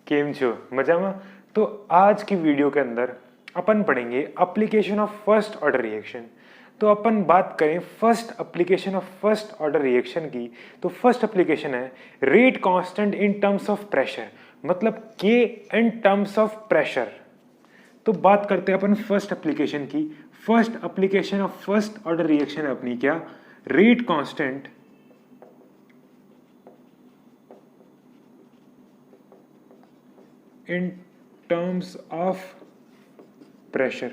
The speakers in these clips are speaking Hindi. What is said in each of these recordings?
केम छो मजामा। तो आज की वीडियो के अंदर अपन पढ़ेंगे application of first order reaction. तो अपन बात करें first application of first order reaction की, तो फर्स्ट एप्लीकेशन है rate constant in terms of pressure, मतलब के इन टर्म्स ऑफ प्रेशर। तो बात करते हैं अपन फर्स्ट एप्लीकेशन की। First application of first order reaction है अपनी क्या, rate constant in terms of pressure.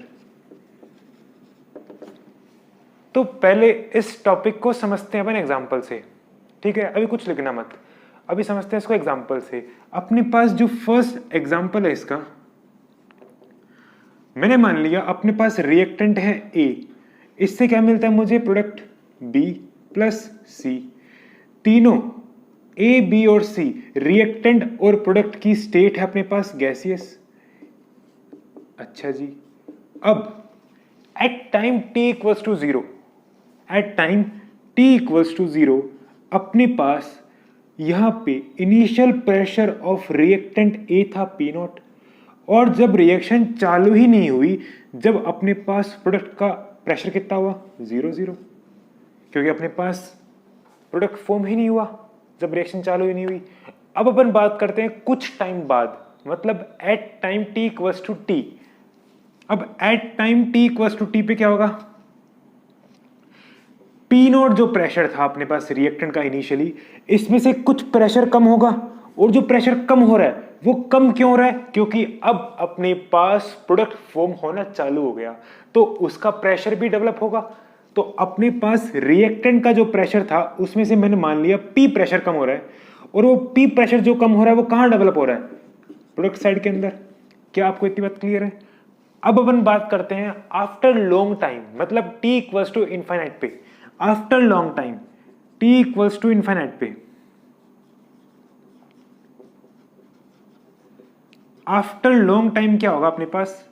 तो पहले इस टॉपिक को समझते हैं अपन एग्जांपल से, ठीक है। अभी कुछ लिखना मत, अभी समझते हैं इसको एग्जांपल से। अपने पास जो फर्स्ट एग्जांपल है इसका, मैंने मान लिया अपने पास रिएक्टेंट है ए, इससे क्या मिलता है मुझे, प्रोडक्ट बी प्लस सी। तीनों ए बी और सी रिएक्टेंट और प्रोडक्ट की स्टेट है अपने पास गैसियस। अच्छा जी, अब at time T equals to zero, at time T equals to zero अपने पास यहां पे initial pressure of reactant A था पी नॉट, और जब रिएक्शन चालू ही नहीं हुई, जब अपने पास प्रोडक्ट का प्रेशर कितना हुआ, जीरो जीरो, क्योंकि अपने पास प्रोडक्ट फॉर्म ही नहीं हुआ जब रिएक्शन चालू ही नहीं हुई। अब अपन बात करते हैं कुछ टाइम बाद, मतलब at time T equals to T. अब at time T equals to T पे क्या होगा, पी नॉट जो प्रेशर था अपने पास रिएक्टेंट का इनिशियली, इसमें से कुछ प्रेशर कम होगा, और जो प्रेशर कम हो रहा है वो कम क्यों हो रहा है, क्योंकि अब अपने पास प्रोडक्ट फॉर्म होना चालू हो गया, तो उसका प्रेशर भी डेवलप होगा। तो अपने पास रिएक्टेंट का जो प्रेशर था उसमें से मैंने मान लिया पी प्रेशर कम हो रहा है, और वो पी प्रेशर जो कम हो रहा है वो कहां डेवलप हो रहा है, प्रोडक्ट साइड के अंदर। क्या आपको इतनी बात क्लियर है? अब अपन बात करते हैं आफ्टर लॉन्ग टाइम, मतलब टी इक्वल्स टू इनफाइनाइट पे, after long time T equals to infinite पे, आफ्टर लॉन्ग टाइम क्या होगा अपने पास,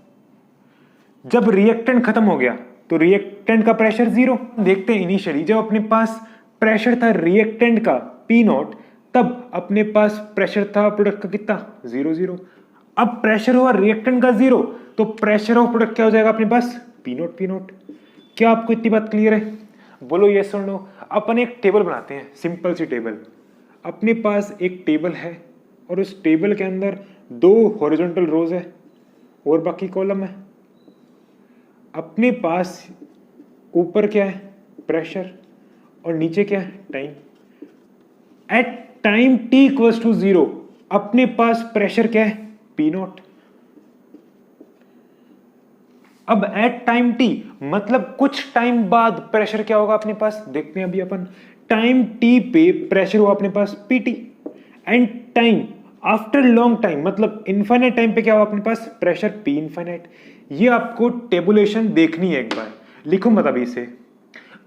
जब रिएक्टेंट खत्म हो गया तो रिएक्टेंट का प्रेशर जीरो। देखते हैं इनिशियली जब अपने पास प्रेशर था रिएक्टेंट का पी नॉट, तब अपने पास प्रेशर था प्रोडक्ट का कितना, जीरो जीरो। अब प्रेशर हुआ रिएक्टेंट का जीरो, तो प्रेशर ऑफ प्रोडक्ट क्या हो जाएगा अपने पास, पी नॉट पी नॉट। क्या आपको इतनी बात क्लियर है? बोलो यस और नो। अपन एक टेबल बनाते हैं, सिंपल सी टेबल। अपने पास एक टेबल है और उस टेबल के अंदर दो हॉरिजॉन्टल रोज है और बाकी कॉलम है। अपने पास ऊपर क्या है, प्रेशर, और नीचे क्या है, time. At time T equals to zero अपने पास प्रेशर क्या है, पी नॉट। अब एट टाइम टी मतलब कुछ टाइम बाद प्रेशर क्या होगा अपने पास, देखते हैं अभी अपन। टाइम टी पे प्रेशर हुआ अपने पास PT, and time after long time मतलब इनफाइनाइट टाइम पे क्या हुआ अपने पास, प्रेशर पी इनफाइनाइट। ये आपको टेबुलेशन देखनी है, एक बार लिखो मत अभी से।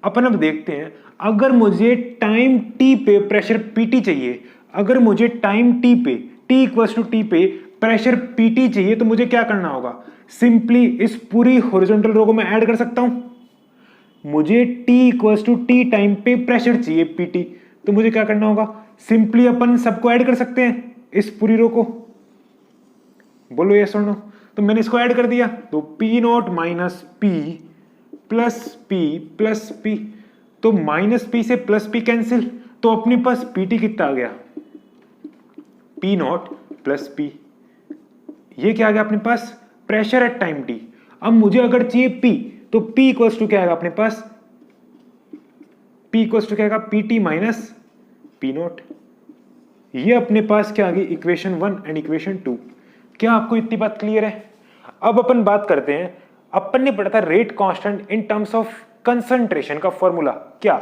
अपन अब देखते हैं, अगर मुझे टाइम टी पे प्रेशर पीटी चाहिए, अगर मुझे टाइम टी पे टी इक्वल्स टू टी पे प्रेशर पीटी चाहिए, तो मुझे क्या करना होगा, सिंपली इस पूरी हॉरिजॉन्टल रो को मैं ऐड कर सकता हूं। मुझे T equals to T time पे प्रेशर चाहिए पीटी, तो मुझे क्या करना होगा, सिंपली अपन सबको ऐड कर सकते हैं इस पूरी रो को। बोलो यस और नो। तो मैंने इसको ऐड कर दिया, तो P naught minus P plus P, तो माइनस पी से प्लस पी कैंसिल, तो अपने पास पीटी कितना आ गया, पी नॉट प्लस पी। ये क्या आ गया अपने पास, प्रेशर एट टाइम टी। अब मुझे अगर चाहिए पी, तो पी इक्वल्स टू क्या आएगा अपने पास, पी इक्वल्स टू क्या आएगा, P T minus P not. ये अपने पास क्या आ गई, इक्वेशन 1 एंड इक्वेशन 2। क्या आपको इतनी बात क्लियर है? अब अपन बात करते हैं, अपन ने पढ़ा था rate constant in terms of concentration का फॉर्मूला, क्या,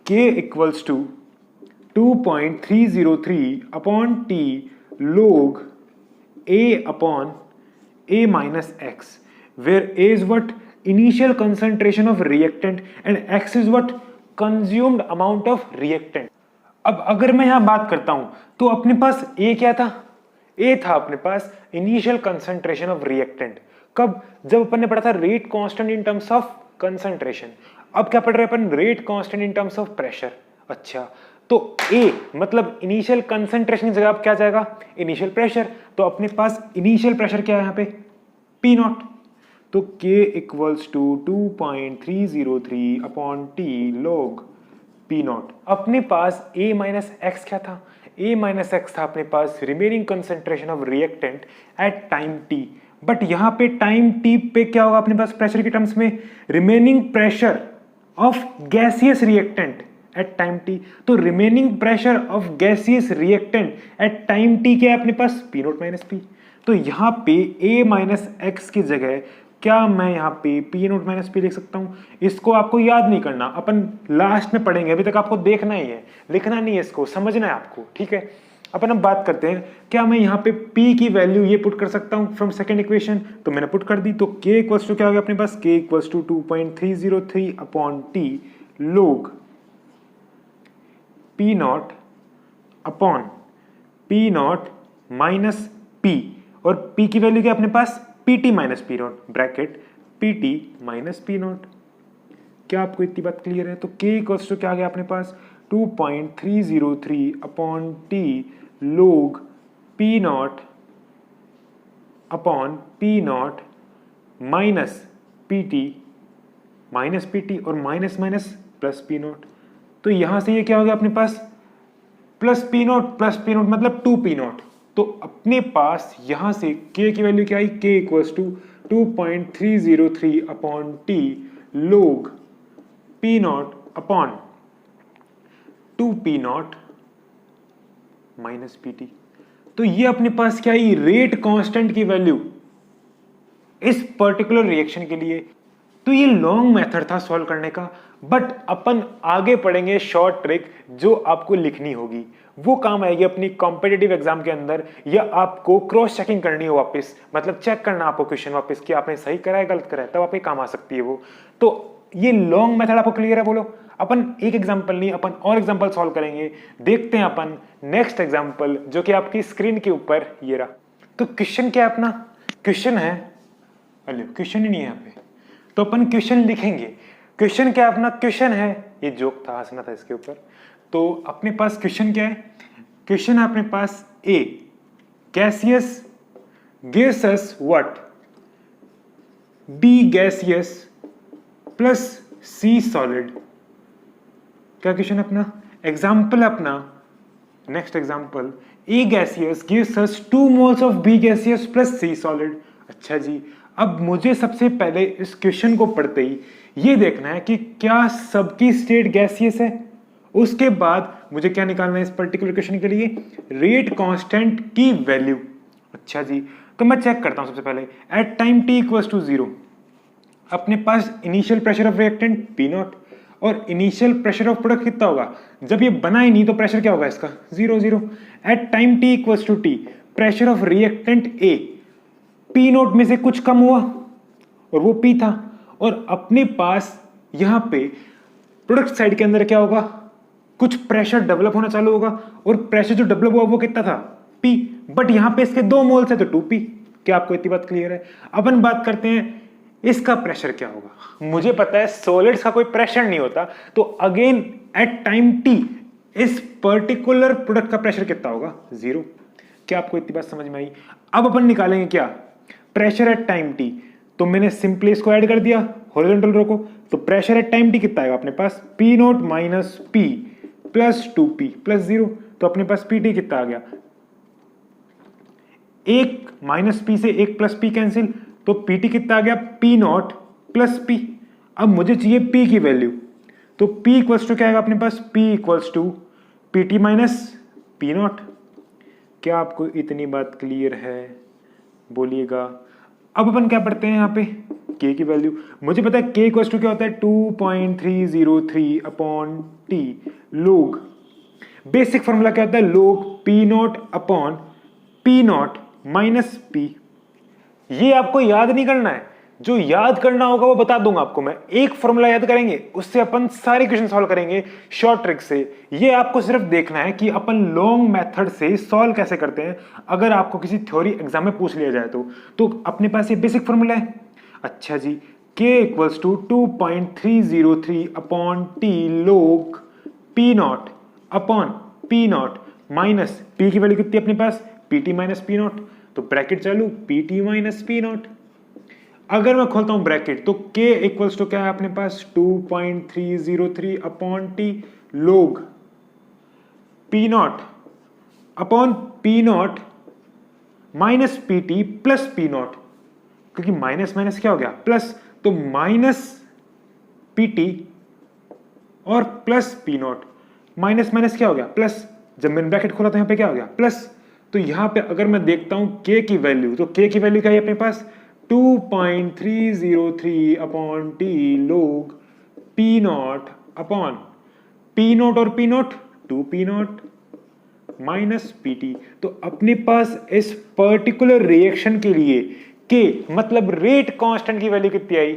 K equals to 2.303 upon T log A upon A minus X, where A is what initial concentration of reactant and X is what consumed amount of reactant। अब अगर मैं यहां बात करता हूं तो अपने पास A क्या था, A था अपने पास इनिशियल कंसंट्रेशन ऑफ रिएक्टेंट। कब, जब अपन ने पढ़ा था rate constant in terms of concentration. अब क्या पढ़ रहे हैं अपन, rate constant in terms of pressure. अच्छा, तो A मतलब इनिशियल कंसंट्रेशन की जगह अब क्या जाएगा, इनिशियल प्रेशर। तो अपने पास इनिशियल प्रेशर क्या है यहाँ पे, P नॉट। तो K equals to 2.303 upon T log P naught. अपने पास A माइनस एक्स क्या था, A माइनस एक्स था अपने पास remaining concentration of reactant at time T। But यहां पे टाइम T पे क्या होगा अपने पास प्रेशर के टर्म्स में, remaining pressure of gaseous reactant at time T। तो remaining pressure of gaseous reactant at time T क्या है अपने पास, P नॉट माइनस P। तो यहां पे A माइनस एक्स की जगह क्या मैं यहाँ पे P नोट माइनस P लिख सकता हूँ। इसको आपको याद नहीं करना, अपन लास्ट में पढ़ेंगे, अभी तक आपको देखना ही है, लिखना नहीं है, इसको समझना है आपको, ठीक है। अपन अब बात करते हैं, क्या मैं यहाँ पे P की वैल्यू ये पुट कर सकता हूँ फ्रॉम सेकेंड इक्वेशन, तो मैंने पुट कर दी। तो K इक्वल्स टू क्या हो गया अपने पास, K equals to 2.303 upon T log P naught upon P naught minus P, और P की वैल्यू क्या अपने पास, PT minus P naught bracket PT minus P naught. क्या आपको इतनी बात क्लियर है। तो K इक्वल्स टू क्या आ गया अपने पास 2.303 upon T log P naught upon P naught minus PT और minus minus plus P naught. तो यहां से ये क्या हो गया अपने पास प्लस P नॉट मतलब 2P नॉट। तो अपने पास यहां से K की वैल्यू क्या आई, K equals to 2.303 upon T log P naught upon 2P naught minus PT। तो ये अपने पास क्या आई, रेट कांस्टेंट की वैल्यू इस पर्टिकुलर रिएक्शन के लिए। तो ये लॉन्ग मेथड था सॉल्व करने का, बट अपन आगे पढ़ेंगे शॉर्ट ट्रिक जो आपको लिखनी होगी, वो काम आएगी अपनी कॉम्पिटिटिव एग्जाम के अंदर, या आपको क्रॉस चेकिंग करनी हो वापस, मतलब चेक करना आपको क्वेश्चन वापस कि आपने सही करा है गलत करा है, तब आपके काम आ सकती है वो। तो ये लॉन्ग मेथड आपको क्लियर है, बोलो। अपन एक एग्जांपल नहीं, अपन और एग्जांपल सॉल्व करेंगे। देखते हैं अपन नेक्स्ट एग्जांपल जो कि आपकी स्क्रीन के ऊपर ये रहा। तो क्वेश्चन क्या है अपना, क्वेश्चन है, अरे क्वेश्चन ही नहीं है यहाँ पे, तो अपन क्वेश्चन लिखेंगे। क्वेश्चन क्या अपना, क्वेश्चन है, ये जोक था, हंसना था इसके ऊपर। तो अपने पास क्वेश्चन क्या है, क्वेश्चन है अपने पास A gaseous gives us what, B gaseous plus C solid. क्या क्वेश्चन अपना, एग्जाम्पल अपना next example, A gaseous gives us 2 moles of B gaseous plus C solid. अच्छा जी, अब मुझे सबसे पहले इस क्वेश्चन को पढ़ते ही ये देखना है कि क्या सबकी स्टेट गैसियस है। उसके बाद मुझे क्या निकालना है इस पर्टिकुलर क्वेश्चन के लिए, रेट कांस्टेंट की वैल्यू। अच्छा जी, तो मैं चेक करता हूं सबसे पहले at time t equals to 0 अपने पास initial pressure of reactant P naught और इनिशियल प्रेशर ऑफ प्रोडक्ट कितना होगा, जब ये बना ही नहीं तो प्रेशर क्या होगा इसका 0 at time t equals to t pressure of reactant A P naught में से कुछ कम हुआ और वो P था, और अपने पास यहां पे प्रोडक्ट साइड के अंदर क्या होगा, कुछ प्रेशर डेवलप होना चालू होगा, और प्रेशर जो डेवलप हुआ वो कितना था P, बट यहां पे इसके 2 मोल्स है तो 2P। क्या आपको इतनी बात क्लियर है। अपन बात करते हैं इसका प्रेशर क्या होगा। मुझे पता है सॉलिड्स का कोई प्रेशर नहीं होता, तो अगेन एट टाइम t इस पर्टिकुलर प्रोडक्ट का प्रेशर कितना होगा 0। क्या आपको इतनी बात समझ में आई। अब अपन निकालेंगे क्या, प्रेशर एट टाइम t। तो मैंने सिंपली इसको ऐड कर दिया हॉरिजॉन्टल रो को, तो प्रेशर एट टाइम t कितना आएगा अपने पास P note minus P plus 2P plus 0। तो अपने पास PT कितना आ गया, एक माइनस P से एक प्लस P कैंसिल, तो PT कितना आ गया P नॉट प्लस P। अब मुझे चाहिए P की वैल्यू, तो P इक्वल्स टू क्या आएगा अपने पास, P equals to PT minus P naught. क्या आपको इतनी बात क्लियर है, बोलिएगा। अब अपन क्या पढ़ते हैं यहाँ पे K की वैल्यू। मुझे पता है K इक्वल्स टू क्या होता है 2.303 upon T log, basic formula क्या होता है log P naught upon P naught minus P। ये आपको याद नहीं करना है, जो याद करना होगा वो बता दूंगा आपको मैं। एक फॉर्मूला याद करेंगे, उससे अपन सारे क्वेश्चन सॉल्व करेंगे शॉर्ट ट्रिक से। ये आपको सिर्फ देखना है कि अपन लॉन्ग मेथड से सॉल्व कैसे करते हैं, अगर आपको किसी थ्योरी एग्जाम में पूछ लिया जाए तो अपने पास ये बेसिक फॉर्मूला है। अच्छा जी, K equals to 2.303 upon T log P naught upon P naught minus P की वैल्यू कितनी अपने पास P T minus P naught, तो ब्रैकेट चालू P T minus P naught. अगर मैं खोलता हूं ब्रैकेट तो k इक्वल्स टू क्या है अपने पास 2.303 upon T log P naught upon P naught minus P T plus P not, क्योंकि माइनस माइनस क्या हो गया प्लस, तो माइनस पी टी और plus P naught, minus minus क्या हो गया प्लस, जब मैंने ब्रैकेट खोला तो यहां पे क्या हो गया प्लस। तो यहां पे अगर मैं देखता हूं k की वैल्यू, तो k की वैल्यू क्या है अपने पास 2.303 upon T log P naught upon P naught और P naught 2 P naught minus P T. तो अपने पास इस पर्टिकुलर रिएक्शन के लिए k मतलब रेट कांस्टेंट की वैल्यू कितनी आई,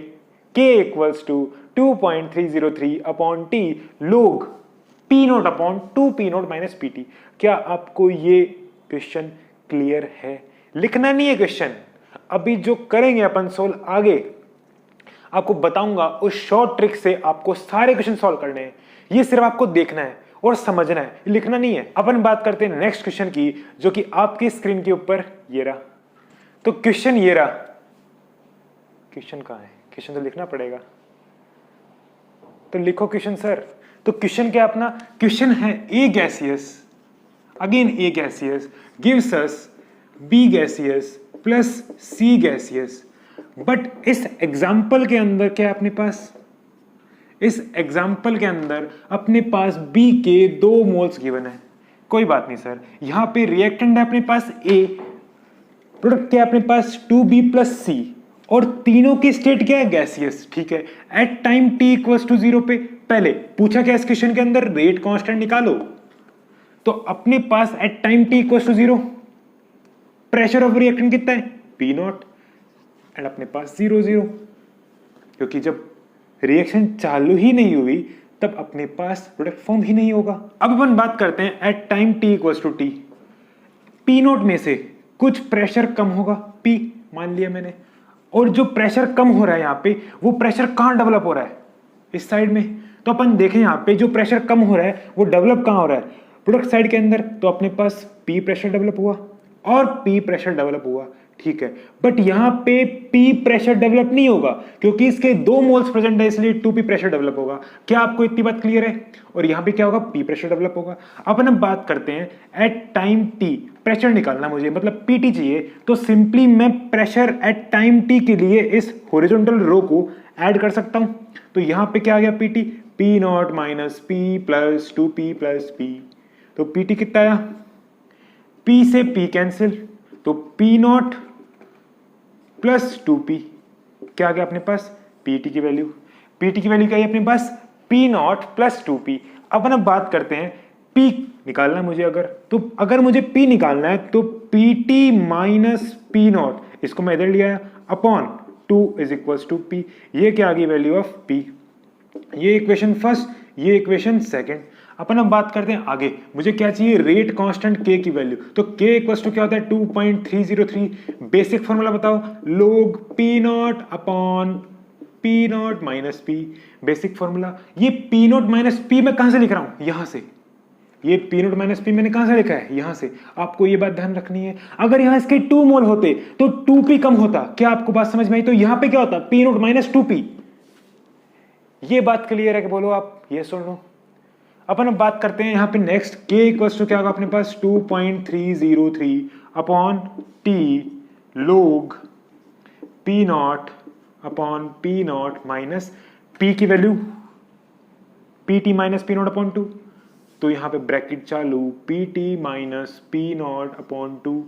k equals to 2.303 upon T log P naught upon 2 P naught minus P T. क्या आपको ये क्वेश्चन क्लियर है? लिखना नहीं है क्वेश्चन, अभी जो करेंगे अपन सोल्व आगे आपको बताऊंगा, उस शॉर्ट ट्रिक से आपको सारे क्वेश्चन सॉल्व करने हैं। ये सिर्फ आपको देखना है और समझना है, लिखना नहीं है। अपन बात करते हैं नेक्स्ट क्वेश्चन की, जो कि आपकी स्क्रीन के ऊपर ये रहा। तो क्वेश्चन ये रहा, क्वेश्चन कहां है, क्वेश्चन तो लिखना पड़ेगा, तो लिखो क्वेश्चन सर। तो क्वेश्चन क्या अपना, क्वेश्चन है A gaseous, again A gaseous gives us B gaseous plus C gaseous, but इस एग्जाम्पल के अंदर क्या है अपने पास, इस एग्जाम्पल के अंदर अपने पास बी के 2 मोल्स गिवन है। कोई बात नहीं सर, यहां पे रिएक्टेंट है अपने पास ए, प्रोडक्ट क्या है अपने पास 2b प्लस सी, और तीनों की स्टेट क्या है गैसियस, ठीक है। At time t equals to 0 पे पहले पूछा क्या इस क्वेश्चन के अंदर, रेट कांस्टेंट निकालो। तो अपने पास at time t equals to 0 pressure of reactant कितना है पी नॉट, एंड अपने पास 0 0, क्योंकि जब रिएक्शन चालू ही नहीं हुई तब अपने पास प्रोडक्ट फॉर्म ही नहीं होगा। अब अपन बात करते हैं at time t equals to T, P naught में से कुछ प्रेशर कम होगा P मान लिया मैंने, और जो प्रेशर कम हो रहा है यहाँ पे वो प्रेशर कहां डेवलप हो रहा है, इस साइड में। तो अपन देखें यहाँ पे जो प्रेशर कम हो रहा है वो डेवलप कहां हो रहा है, प्रोडक्ट साइड के अंदर। तो अपने पास P प्रेशर डेवलप हुआ और P प्रेशर डेवलप हुआ, ठीक है। बट यहाँ पे P प्रेशर डेवलप नहीं होगा क्योंकि इसके 2 मोल्स प्रेजेंट है, इसलिए 2P प्रेशर डेवलप होगा। क्या आपको इतनी बात क्लियर है? और यहाँ पे क्या होगा, P प्रेशर डेवलप होगा। अपन अब बात करते हैं एट टाइम T प्रेशर निकालना मुझे, मतलब PT चाहिए। तो सिंपली मैं प्रेशर एट टाइम T के लिए इस हॉरिजॉन्टल रो को ऐड कर सकता हूं। तो यहाँ पे क्या आ गया PT, P naught minus P plus 2P plus P। तो PT कितना आया, P से P कैंसिल, तो P नॉट प्लस 2P, क्या आ गया अपने पास PT की वैल्यू, PT की वैल्यू क्या है अपने पास P नॉट प्लस 2P। अपन अब बात करते हैं P निकालना मुझे, अगर मुझे P निकालना है तो PT माइनस P नॉट, इसको मैं इधर लिया upon 2 is equals to P। ये क्या आ गई वैल्यू ऑफ P, ये इक्वेशन फर्स्ट, ये इक्वेशन सेकंड। अपन अब बात करते हैं आगे, मुझे क्या चाहिए, रेट कांस्टेंट K की वैल्यू। तो K इक्वल्स टू क्या होता है 2.303, बेसिक फॉर्मूला बताओ, log P naught upon P naught minus P, basic formula. ये P नॉट माइनस P मैं कहां से लिख रहा हूं, यहां से। ये P नॉट माइनस P मैंने कहां से लिखा है, यहां से। आपको ये बात ध्यान रखनी है, अगर यहां इसके 2 मोल होते तो 2P कम होता। क्या आपको बात समझ में आई? तो यहां पे क्या होता, P नॉट माइनस 2P। ये बात क्लियर है कि बोलो आप, ये सुन लो। अपन अब बात करते हैं यहाँ पे नेक्स्ट, K इक्वल्स टू क्या होगा अपने पास 2.303 अपॉन T लोग P naught upon P naught minus P की value PT minus P naught upon 2। तो यहाँ पे ब्रैकेट चालू PT minus P naught upon 2,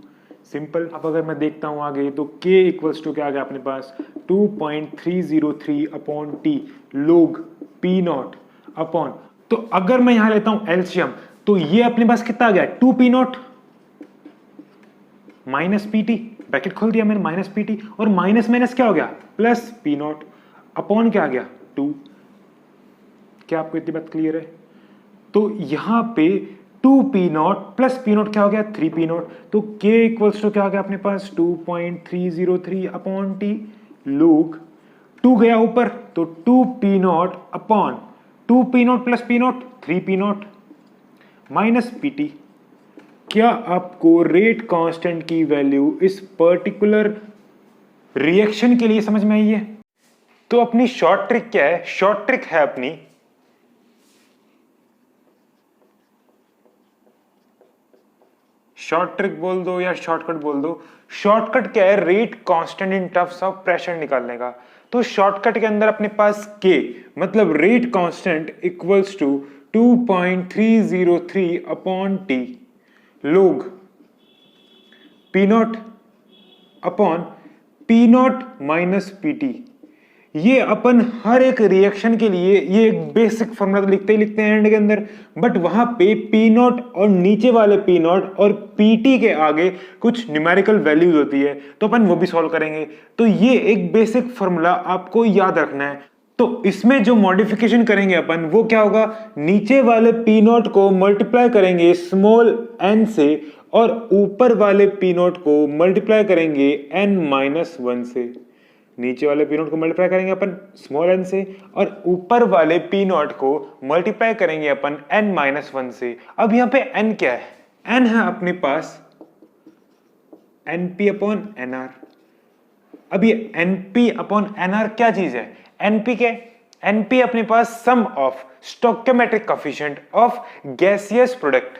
simple. अब अगर मैं देखता हूं आगे तो K इक्वल्स टू क्या आ गया अपने पास 2.303 अपॉन T लोग P नॉट अपॉन, तो अगर मैं यहां लेता हूं एलसीएम तो ये अपने पास कितना आ गया 2P naught minus PT, bracket खोल दिया मैंने माइनस PT, और माइनस माइनस क्या हो गया प्लस P नॉट अपॉन क्या आ गया 2। क्या आपको इतनी बात क्लियर है? तो यहां पे 2P not plus P naught क्या हो गया 3P नॉट। तो K इक्वल्स टू क्या हो गया अपने पास 2.303 अपॉन T लोग 2 गया ऊपर, तो 2P not upon 2P not plus P not 3P not minus PT. क्या आपको रेट कांस्टेंट की वैल्यू इस पर्टिकुलर रिएक्शन के लिए समझ में आई है? तो अपनी शॉर्ट ट्रिक क्या है? शॉर्ट ट्रिक है अपनी शॉर्ट ट्रिक बोल दो या शॉर्टकट बोल दो। शॉर्टकट क्या है? Rate constant in terms of pressure निकालने का। तो शॉर्टकट के अंदर अपने पास के मतलब rate constant equals to 2.303 upon T log P naught upon P naught minus P T. ये अपन हर एक रिएक्शन के लिए ये एक बेसिक फॉर्मूला तो लिखते ही लिखते हैं एंड के अंदर, बट वहां पे पी नॉट और नीचे वाले पी नॉट और पीटी के आगे कुछ न्यूमेरिकल वैल्यूज होती है, तो अपन वो भी सॉल्व करेंगे। तो ये एक बेसिक फॉर्मूला आपको याद रखना है। तो इसमें जो मॉडिफिकेशन करेंगे अपन वो क्या होगा? नीचे वाले पी नॉट को मल्टीप्लाई करेंगे स्मॉल एन से और ऊपर वाले पी नॉट को मल्टीप्लाई करेंगे n-1 से। नीचे वाले पी नॉट को मल्टीप्लाई करेंगे अपन स्मॉल एन से और ऊपर वाले पी नॉट को मल्टीप्लाई करेंगे अपन n-1 से। अब यहां पे n क्या है? n है अपने पास np अपॉन nr। अब ये np अपॉन nr क्या चीज है? np क्या है? np अपने पास sum of stoichiometric coefficient of gaseous product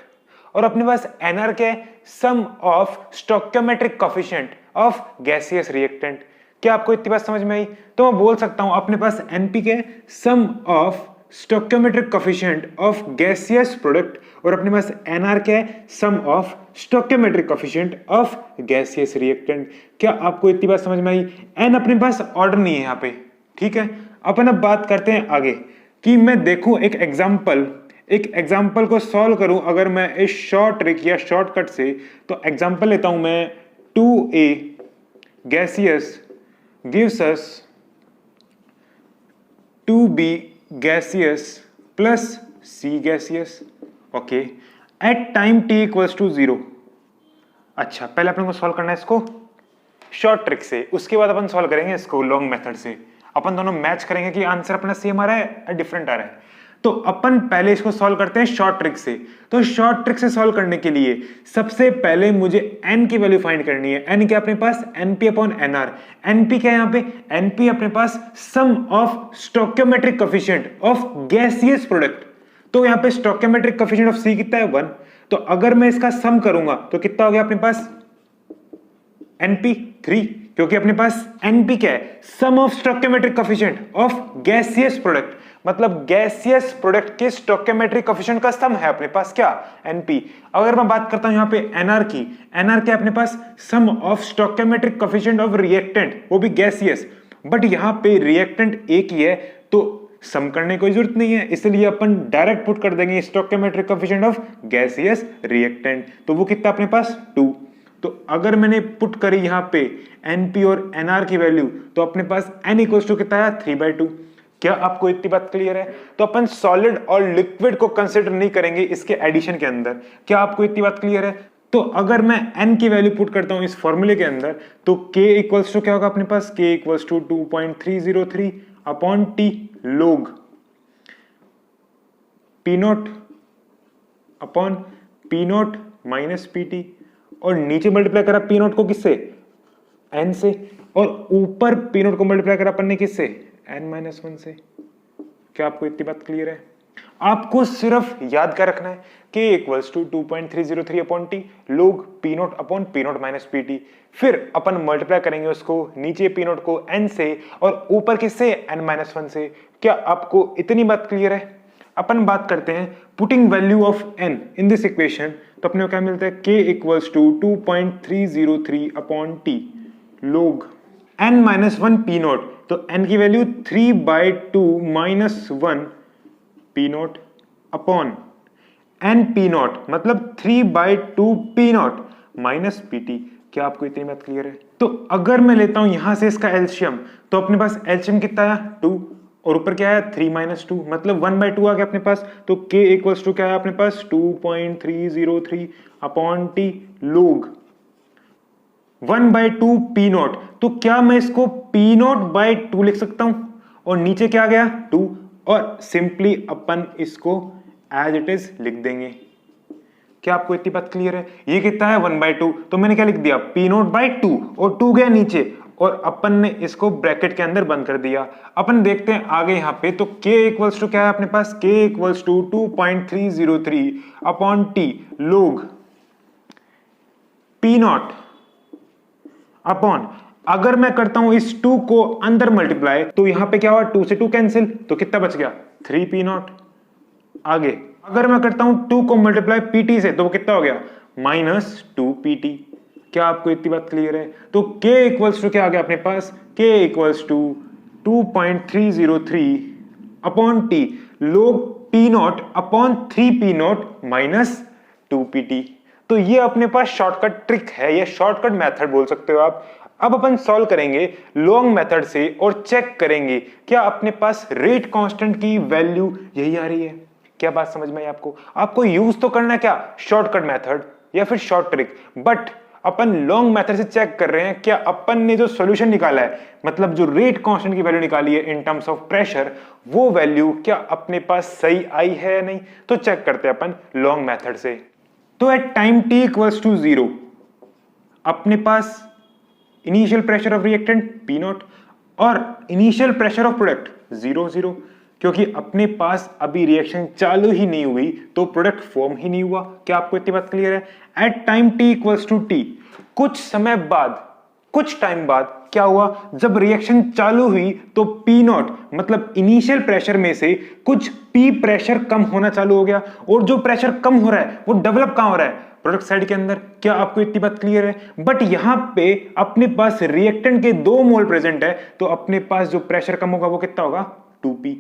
और अपने पास nr क्या है? Sum of stoichiometric coefficient of gaseous reactant. क्या आपको इतनी बात समझ में आई? तो मैं बोल सकता हूं अपने पास np के sum of stoichiometric coefficient of gaseous product और अपने पास nr के sum of stoichiometric coefficient of gaseous reactant. क्या आपको इतनी बात समझ में आई? n अपने पास ऑर्डर नहीं है यहाँ पे, ठीक है। अपन अब बात करते हैं आगे कि मैं देखूं एक एग्जाम्पल को सॉल्व करूं अगर मैं इस शॉर्ट ट्रिक या शॉर्टकट से। तो एग्जाम्पल लेता हूं मैं 2a gaseous gives us 2b gaseous plus c gaseous okay at time t equals to 0। अच्छा, पहले अपन को सॉल्व करना है इसको शॉर्ट ट्रिक से, उसके बाद अपन सॉल्व करेंगे इसको लॉन्ग मेथड से। अपन दोनों मैच करेंगे कि आंसर अपना सेम आ रहा है या डिफरेंट आ रहा है। तो अपन पहले इसको सॉल्व करते हैं शॉर्ट ट्रिक से। तो शॉर्ट ट्रिक से सॉल्व करने के लिए सबसे पहले मुझे n की वैल्यू फाइंड करनी है। n क्या अपने पास? np upon nr। np क्या है यहाँ पे? np अपने पास sum of stoichiometric coefficient of gaseous product. तो यहाँ पे स्टोइकोमेट्रिक कोएफिशिएंट ऑफ c कितना है? 1। तो अगर मैं इसका सम करूंगा तो कितना हो गया अपने पास? np 3, क्योंकि अपने पास np क्या है? Sum of stoichiometric coefficient of gaseous product, मतलब गैसियस प्रोडक्ट के स्टोइकोमेट्रिक कोएफिशिएंट का सम है अपने पास क्या? np। अगर मैं बात करता हूं यहां पे nr की, nr क्या है अपने पास? Sum of stoichiometric coefficient of reactant, वो भी गैसियस, बट यहां पे रिएक्टेंट एक ही है तो सम करने की कोई जरूरत नहीं है, इसलिए अपन डायरेक्ट पुट कर देंगे stoichiometric coefficient of gaseous reactant. तो वो कितना अपने पास? 2। तो अगर मैंने पुट करी यहां पे np और nr की वैल्यू तो अपने पास n इक्वल्स टू कितना है? 3/2। क्या आपको इतनी बात क्लियर है? तो अपन सॉलिड और लिक्विड को कंसीडर नहीं करेंगे इसके एडिशन के अंदर। क्या आपको इतनी बात क्लियर है? तो अगर मैं n की वैल्यू पुट करता हूं इस फॉर्मूले के अंदर तो k इक्वल्स टू क्या होगा अपने पास? k equals to 2.303 upon t log P naught upon P naught minus P T और नीचे मल्टीप्लाई करा पी नॉट को किससे? n से और ऊपर पी नॉट को मल्टीप्लाई करा अपन ने किससे? n-1 से। क्या आपको इतनी बात क्लियर है? आपको सिर्फ याद क्या रखना है? k equals to 2.303 upon T log P naught upon P naught minus P T. फिर अपन मल्टीप्लाई करेंगे उसको नीचे पी नॉट को n से और ऊपर किससे? n-1 से। क्या आपको इतनी बात क्लियर है? अपन बात करते हैं putting value of n in this equation. तो अपने को क्या मिलता है? k equals to 2.303 upon T log n-1 P naught. तो n की value 3/2 minus 1 P naught upon n P naught मतलब 3/2 P naught minus P T. क्या आपको इतनी बात क्लियर है? तो अगर मैं लेता हूं यहां से इसका एलसीएम तो अपने पास एलसीएम कितना है? 2 और ऊपर क्या है? 3 माइनस 2 मतलब 1/2 आ गया अपने पास। तो k इक्वल्स टू क्या है अपने पास? 2.303 अपॉन टी लोग 1/2 पी नॉट। तो क्या मैं इसको पी नॉट बाई 2 लिख सकता हूं? और नीचे क्या आ गया? 2 और सिंपली अपन इसको एज इट इज लिख देंगे। क्या आपको इतनी बात क्लियर है? ये कितना है 1/2, तो मैंने क्या लिख दिया P0/2 और 2 गया नीचे और अपन ने इसको ब्रैकेट के अंदर बंद कर दिया। अपन देखते हैं आगे यहाँ पे, तो K इक्वल्स टू क्या है अपने पास? K equals to 2.303 upon T log P0 upon, अगर मैं करता हूं इस 2 को अंदर मल्टीप्लाई तो यहां पे क्या हुआ 2 से 2 कैंसिल, तो कितना बच गया 3P0। आगे अगर मैं करता हूं 2 को मल्टीप्लाई PT से तो वो कितना हो गया -2PT। क्या आपको इतनी बात क्लियर है? तो K इक्वल्स टू क्या आ गया अपने पास? K equals to 2.303 upon T log P0 upon 3P0 minus 2PT। तो ये अपने पास शॉर्टकट ट्रिक है, या शॉर्टकट मेथड बोल सकते हो आप। अब अपन सॉल्व करेंगे लॉन्ग मेथड से और चेक करेंगे क्या अपने पास रेट कांस्टेंट की वैल्यू यही आ रही है। क्या बात समझ में आई आपको? आपको यूज तो करना है क्या शॉर्टकट मेथड या फिर short trick, but upon long method से चेक कर रहे हैं क्या अपन ने जो सॉल्यूशन निकाला है, मतलब जो रेट कांस्टेंट की वैल्यू निकाली है इन टर्म्स ऑफ प्रेशर, वो वैल्यू क्या अपने पास सही आई है या नहीं। तो चेक करते हैं अपन लॉन्ग मेथड से। तो at time t equals to 0 अपने पास initial pressure of reactant P0 और इनिशियल प्रेशर ऑफ प्रोडक्ट 0 क्योंकि अपने पास अभी रिएक्शन चालू ही नहीं हुई तो प्रोडक्ट फॉर्म ही नहीं हुआ। क्या आपको इतनी बात क्लियर है? At time t equals to t कुछ समय बाद, कुछ टाइम बाद क्या हुआ, जब रिएक्शन चालू हुई तो P0 मतलब इनिशियल प्रेशर में से कुछ P प्रेशर कम होना चालू हो गया, और जो प्रेशर कम हो रहा है वो डेवलप कहां हो रहा है? प्रोडक्ट साइड के अंदर। क्या आपको इतनी बात क्लियर है? बट यहां पे अपने पास रिएक्टेंट के 2 मोल प्रेजेंट है तो अपने पास जो प्रेशर कम होगा वो कितना होगा 2P।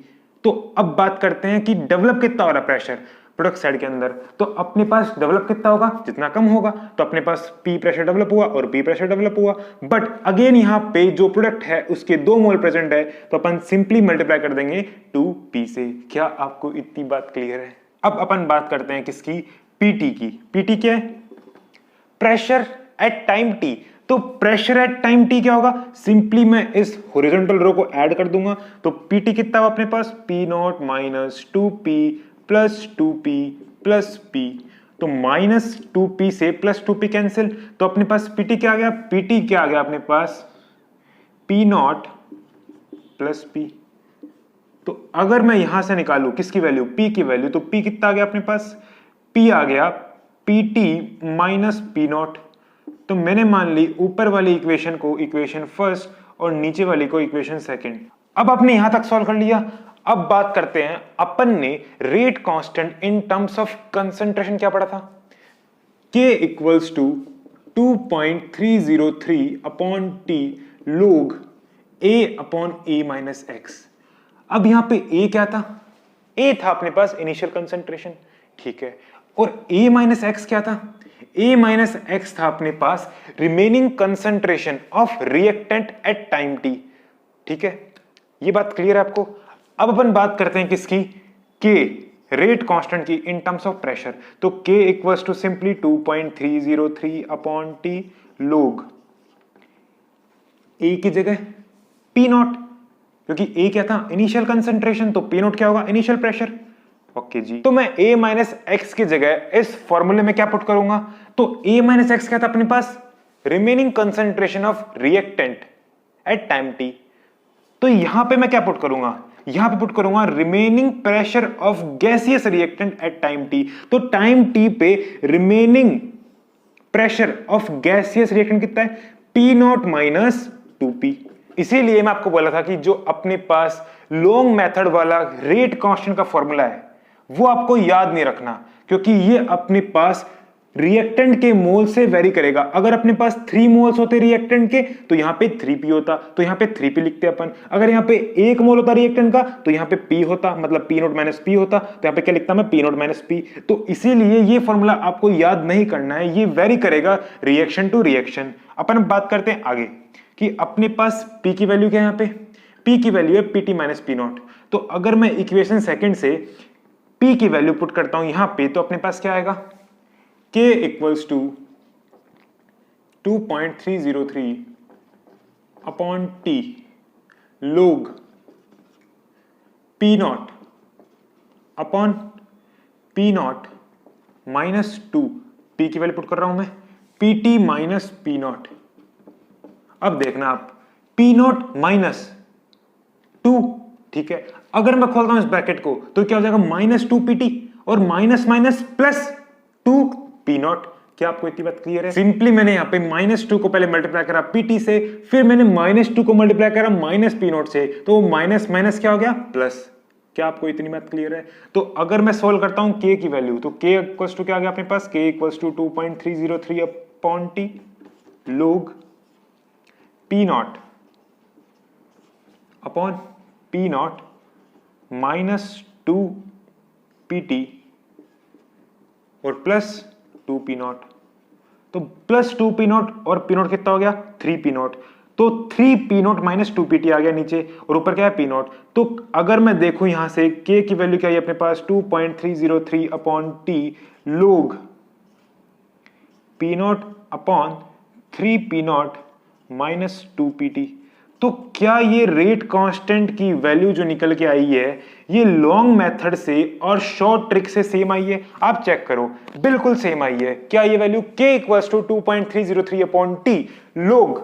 तो अब बात करते हैं कि डेवलप कितना हो रहा है प्रेशर प्रोडक्ट साइड के अंदर, तो अपने पास डेवलप कितना होगा, जितना कम होगा तो अपने पास P प्रेशर डेवलप हुआ और P प्रेशर डेवलप हुआ। बट अगेन यहां पे जो प्रोडक्ट है उसके 2 मोल प्रेजेंट है तो अपन सिंपली मल्टीप्लाई कर देंगे 2P से। क्या आपको इतनी बात क्लियर है? अब अपन बात करते हैं किसकी? PT की। PT क्या है? Pressure at time t। तो प्रेशर एट टाइम t क्या होगा? सिंपली मैं इस हॉरिजॉन्टल रो को ऐड कर दूंगा तो PT कितना हुआ अपने पास? P0 minus 2P plus 2P plus P। तो माइनस 2P से प्लस 2P कैंसिल, तो अपने पास PT क्या आ गया? PT क्या आ गया अपने पास? P0 plus P। तो अगर मैं यहां से निकालू किसकी वैल्यू? P की वैल्यू, तो P कितना आ गया अपने पास? P आ गया PT माइनस P0। तो मैंने मान ली ऊपर वाली इक्वेशन को इक्वेशन फर्स्ट और नीचे वाली को इक्वेशन सेकंड। अब आपने यहां तक सॉल्व कर लिया। अब बात करते हैं, अपन ने rate constant in terms of concentration क्या पढ़ा था? K equals to 2.303 upon T log A upon A minus x. अब यहां पे A क्या था? A था अपने पास इनिशियल कंसंट्रेशन, ठीक है, और A माइनस एक्स क्या था? A माइनस एक्स था अपने पास remaining concentration of reactant at time t। ठीक है, ये बात क्लियर है आपको? अब अपन बात करते हैं किसकी? K रेट कांस्टेंट की इन टर्म्स ऑफ प्रेशर। तो K equals to simply 2.303 upon T log A की जगह P0, क्योंकि A क्या था? इनिशियल कंसंट्रेशन, तो P0 क्या होगा? Initial pressure. ओके जी, तो मैं A माइनस एक्स की जगह इस फॉर्मूले में क्या पुट करूंगा? तो A माइनस एक्स क्या था अपने पास? Remaining concentration of reactant at time t। तो यहां पे मैं क्या पुट करूंगा? यहां पे पुट करूंगा remaining pressure of gaseous reactant at time t। तो टाइम t पे remaining pressure of gaseous reactant कितना है? P0 minus 2P। इसीलिए मैं आपको बोला था कि जो अपने पास लॉन्ग मेथड वाला रेट कांस्टेंट का फॉर्मूला है वो आपको याद नहीं रखना, क्योंकि ये अपने पास रिएक्टेंट के मोल से वेरी करेगा। अगर अपने पास 3 मोल्स होते रिएक्टेंट के तो यहां पे 3P होता, तो यहां पे 3P लिखते अपन। अगर यहां पे 1 मोल होता रिएक्टेंट का तो यहां पे P होता, मतलब P0 माइनस P होता, तो यहां पे क्या लिखता मैं? P0 minus P। तो इसीलिए ये फॉर्मूला आपको याद नहीं करना है, ये वेरी करेगा रिएक्शन टू रिएक्शन। अपन बात करते हैं आगे कि अपने पास P की वैल्यू क्या है? यहां पे P की वैल्यू है PT माइनस P0। तो अगर मैं इक्वेशन सेकंड से P की वैल्यू पुट करता हूं यहां पे तो अपने पास क्या आएगा? K equals to 2.303 upon T log P0 upon P0 -2, P की वैल्यू पुट कर रहा हूं मैं, P T minus P naught. अब देखना आप, पी नॉट -2, ठीक है। अगर मैं खोलता हूं इस ब्रैकेट को तो क्या हो जाएगा, -2 पी टी और माइनस माइनस +2 पी नॉट। क्या आपको इतनी बात क्लियर है? सिंपली मैंने यहां पे -2 को पहले मल्टीप्लाई करा पीटी से, फिर मैंने -2 को मल्टीप्लाई करा माइनस पी नॉट से, तो माइनस माइनस क्या हो गया, प्लस। क्या आपको इतनी बात क्लियर है? तो अगर मैं सोल्व करता हूं के की वैल्यू, तो के इक्वल्स टू क्या आ गया अपने पास, के equals to 2.303 upon T log P naught upon P naught -2 P T और +2 पी नॉट। तो +2 पी नॉट और पी नॉट कितना हो गया, 3 पी नॉट। तो 3 पी नॉट -2 पी टी आ गया नीचे, और ऊपर क्या है, पी नॉट। तो अगर मैं देखूं यहां से के की वैल्यू क्या है अपने पास, 2.303 upon T log P naught upon 3 P naught -2 P T. तो क्या ये रेट कांस्टेंट की वैल्यू जो निकल के आई है, ये लॉन्ग मेथड से और शॉर्ट ट्रिक से सेम आई है? आप चेक करो, बिल्कुल सेम आई है। क्या ये value k equals to 2.303 upon T log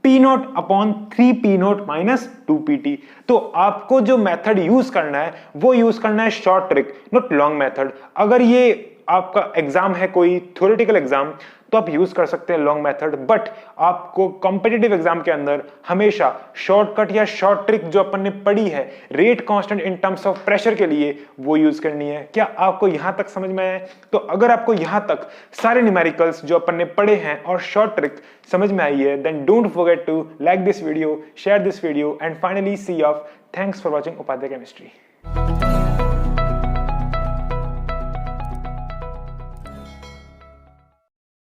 P naught upon 3 P naught -2 P T. तो आपको जो मेथड यूज करना है वो यूज करना है short trick, not long method. अगर ये आपका एग्जाम है कोई थ्योरेटिकल एग्जाम, तो आप यूज कर सकते हैं लॉन्ग मेथड, बट आपको कॉम्पिटिटिव एग्जाम के अंदर हमेशा शॉर्टकट या शॉर्ट ट्रिक जो अपन ने पढ़ी है rate constant in terms of pressure के लिए, वो यूज करनी है। क्या आपको यहां तक समझ में आया? तो अगर आपको यहां तक सारे न्यूमेरिकल्स जो अपन ने पढ़े हैं और शॉर्ट ट्रिक समझ में आई है, then don't forget to like this video, share this video and finally see off. Thanks for watching Upadhyay chemistry.